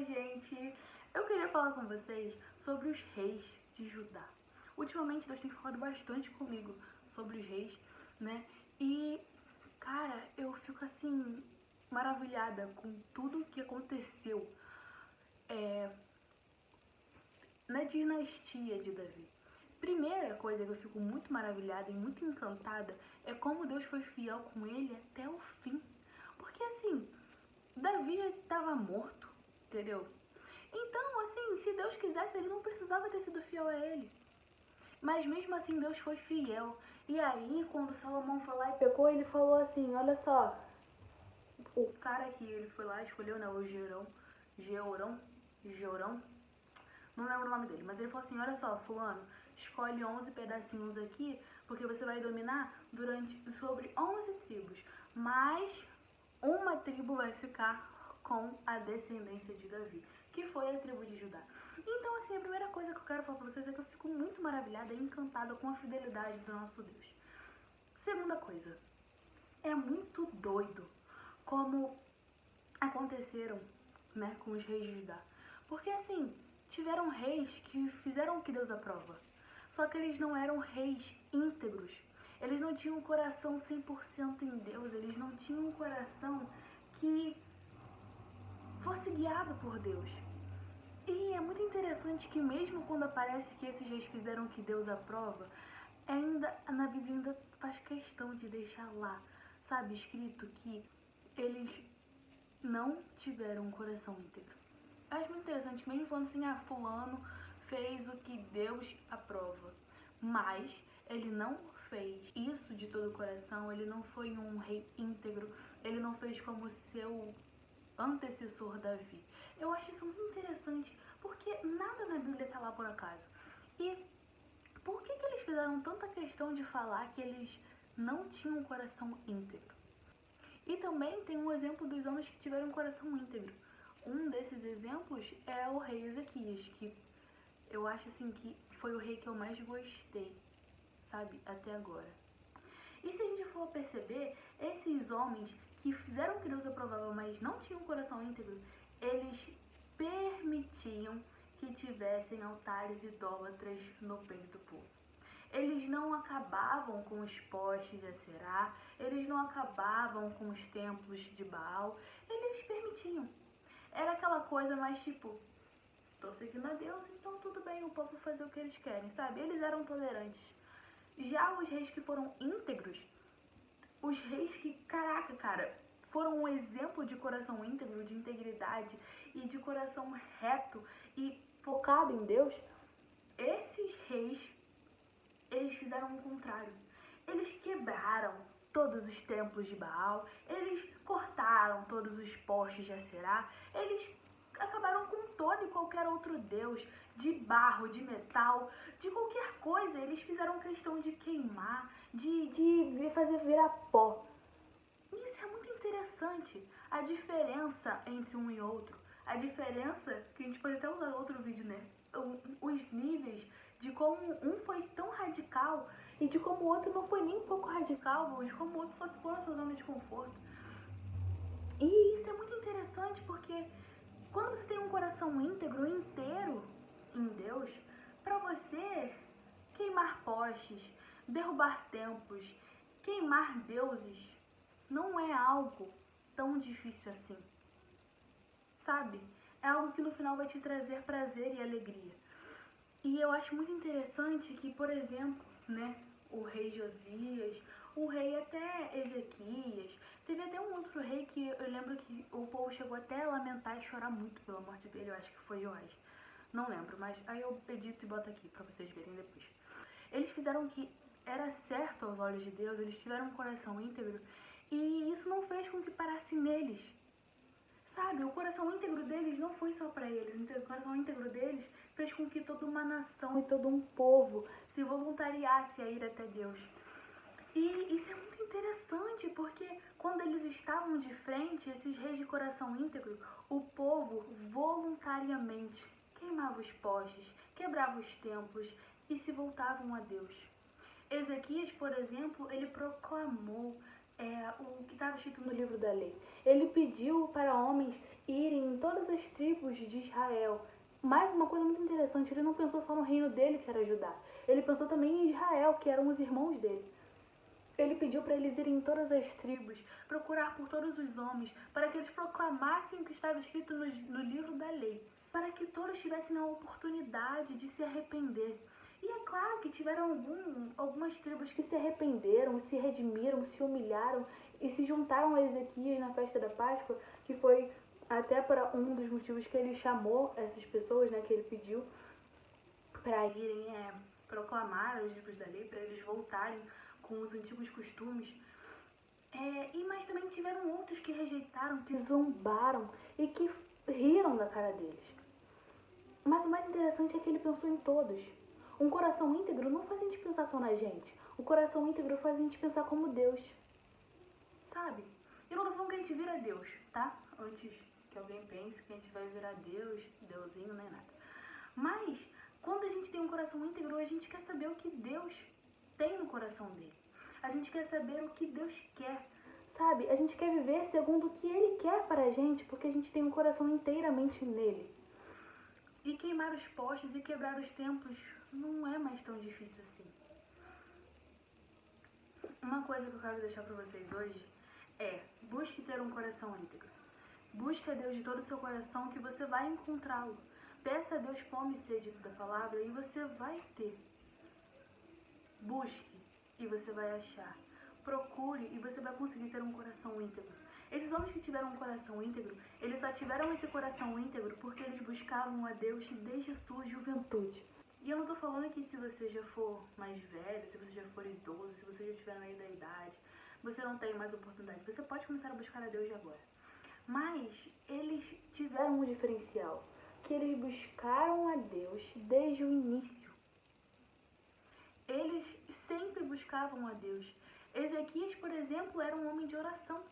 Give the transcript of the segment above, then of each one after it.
Oi, gente! Eu queria falar com vocês sobre os reis de Judá. Ultimamente Deus tem falado bastante comigo sobre os reis, né? E, cara, eu fico assim, maravilhada com tudo que aconteceu na dinastia de Davi. Primeira coisa que eu fico muito maravilhada e muito encantada é como Deus foi fiel com ele até o fim. Porque assim, Davi já estava morto, entendeu? Então, assim, se Deus quisesse, ele não precisava ter sido fiel a ele. Mas mesmo assim, Deus foi fiel. E aí, quando Salomão foi lá e pecou, ele falou assim, olha só, o cara que ele foi lá, escolheu, né, o Georão, não lembro o nome dele, mas ele falou assim, olha só, fulano, escolhe 11 pedacinhos aqui, porque você vai dominar sobre 11 tribos, mas uma tribo vai ficar com a descendência de Davi, que foi a tribo de Judá. Então, assim, a primeira coisa que eu quero falar pra vocês é que eu fico muito maravilhada e encantada com a fidelidade do nosso Deus. Segunda coisa, é muito doido como aconteceram, né, com os reis de Judá. Porque, assim, tiveram reis que fizeram o que Deus aprova. Só que eles não eram reis íntegros. Eles não tinham um coração 100% em Deus. Eles não tinham um coração que fosse guiado por Deus. E é muito interessante que mesmo quando aparece que esses reis fizeram o que Deus aprova, ainda na Bíblia ainda faz questão de deixar lá, sabe, escrito que eles não tiveram um coração íntegro. Eu acho muito interessante, mesmo falando assim, fulano fez o que Deus aprova, mas ele não fez isso de todo o coração, ele não foi um rei íntegro, ele não fez como seu antecessor Davi. Eu acho isso muito interessante, porque nada na Bíblia está lá por acaso. E por que eles fizeram tanta questão de falar que eles não tinham um coração íntegro? E também tem um exemplo dos homens que tiveram um coração íntegro. Um desses exemplos é o rei Ezequias, que eu acho assim que foi o rei que eu mais gostei, sabe, até agora. E se a gente for perceber, esses homens que fizeram o que Deus aprovava, mas não tinham um coração íntegro, eles permitiam que tivessem altares idólatras no peito do povo. Eles não acabavam com os postes de Aserá, eles não acabavam com os templos de Baal, eles permitiam. Era aquela coisa mais tipo, tô seguindo a Deus, então tudo bem, o povo fazer o que eles querem, sabe? Eles eram tolerantes. Já os reis que foram íntegros, os reis que, caraca, cara, foram um exemplo de coração íntegro, de integridade e de coração reto e focado em Deus, esses reis, eles fizeram o contrário. Eles quebraram todos os templos de Baal, eles cortaram todos os postes de Aserá, eles acabaram com todo e qualquer outro deus, de barro, de metal, de qualquer coisa. Eles fizeram questão de queimar, de fazer virar pó. Isso é muito interessante, a diferença entre um e outro. A diferença, que a gente pode até usar outro vídeo, né? Os níveis de como um foi tão radical e de como o outro não foi nem um pouco radical, de como o outro só ficou na sua zona de conforto. E isso é muito interessante porque quando você tem um coração íntegro, inteiro em Deus, para você queimar postes, derrubar templos, queimar deuses, não é algo tão difícil assim, sabe? É algo que no final vai te trazer prazer e alegria. E eu acho muito interessante que, por exemplo, né, o rei Josias, o rei até Ezequias, teve até um outro rei que eu lembro que o povo chegou até a lamentar e chorar muito pela morte dele, eu acho que foi Joás. Não lembro, mas aí eu edito e boto aqui pra vocês verem depois. Eles fizeram o que era certo aos olhos de Deus, eles tiveram um coração íntegro e isso não fez com que parasse neles. Sabe, o coração íntegro deles não foi só para eles, o coração íntegro deles fez com que toda uma nação e todo um povo se voluntariasse a ir até Deus. E isso é muito interessante, porque quando eles estavam de frente, esses reis de coração íntegro, o povo voluntariamente queimava os postes, quebrava os templos e se voltavam a Deus. Ezequias, por exemplo, ele proclamou o que estava escrito no livro da lei. Ele pediu para homens irem em todas as tribos de Israel. Mais uma coisa muito interessante, ele não pensou só no reino dele, que era Judá. Ele pensou também em Israel, que eram os irmãos dele. Ele pediu para eles irem em todas as tribos, procurar por todos os homens, para que eles proclamassem o que estava escrito no livro da lei, para que todos tivessem a oportunidade de se arrepender. E é claro que tiveram algumas tribos que se arrependeram, se redimiram, se humilharam e se juntaram a Ezequias na festa da Páscoa, que foi até para um dos motivos que ele chamou essas pessoas, né, que ele pediu para irem proclamar os livros da lei, para eles voltarem com os antigos costumes. Mas também tiveram outros que rejeitaram, que zombaram e que riram da cara deles. Mas o mais interessante é que ele pensou em todos. Um coração íntegro não faz a gente pensar só na gente. O coração íntegro faz a gente pensar como Deus. Sabe? Eu não tô falando que a gente vira Deus, tá? Antes que alguém pense que a gente vai virar Deus, Deusinho, nem nada. Mas, quando a gente tem um coração íntegro, a gente quer saber o que Deus tem no coração dele. A gente quer saber o que Deus quer, sabe? A gente quer viver segundo o que Ele quer para a gente, porque a gente tem um coração inteiramente nele. E queimar os postes e quebrar os templos não é mais tão difícil assim. Uma coisa que eu quero deixar para vocês hoje é: busque ter um coração íntegro. Busque a Deus de todo o seu coração, que você vai encontrá-lo. Peça a Deus fome e sede da palavra e você vai ter. Busque e você vai achar. Procure e você vai conseguir ter um coração íntegro. Esses homens que tiveram um coração íntegro, eles só tiveram esse coração íntegro porque eles buscavam a Deus desde a sua juventude. E eu não tô falando que se você já for mais velho, se você já for idoso, se você já estiver no meio da idade, você não tem mais oportunidade. Você pode começar a buscar a Deus agora. Mas eles tiveram um diferencial, que eles buscaram a Deus desde o início. Eles sempre buscavam a Deus. Ezequias, por exemplo, era um homem de oração.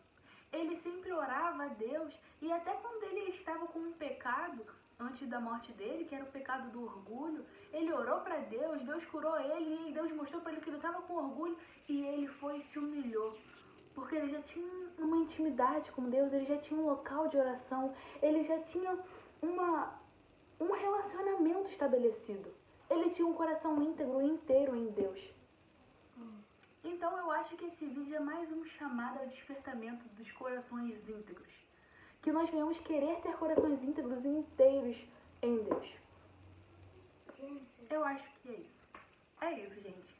Ele sempre orava a Deus, e até quando ele estava com um pecado, antes da morte dele, que era o pecado do orgulho, ele orou para Deus, Deus curou ele, e Deus mostrou para ele que ele estava com orgulho, e ele foi e se humilhou. Porque ele já tinha uma intimidade com Deus, ele já tinha um local de oração, ele já tinha um relacionamento estabelecido. Ele tinha um coração íntegro inteiro em Deus. Então eu acho que esse vídeo é mais um chamado ao despertamento dos corações íntegros. Que nós venhamos querer ter corações íntegros e inteiros em Deus. Eu acho que é isso. É isso, gente.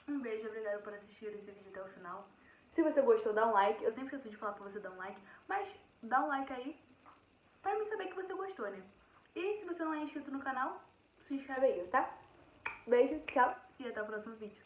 Um beijo, obrigada por assistir esse vídeo até o final. Se você gostou, dá um like. Eu sempre esqueço de falar pra você dar um like, mas dá um like aí pra mim saber que você gostou, né? E se você não é inscrito no canal, se inscreve aí, tá? Beijo, tchau e até o próximo vídeo.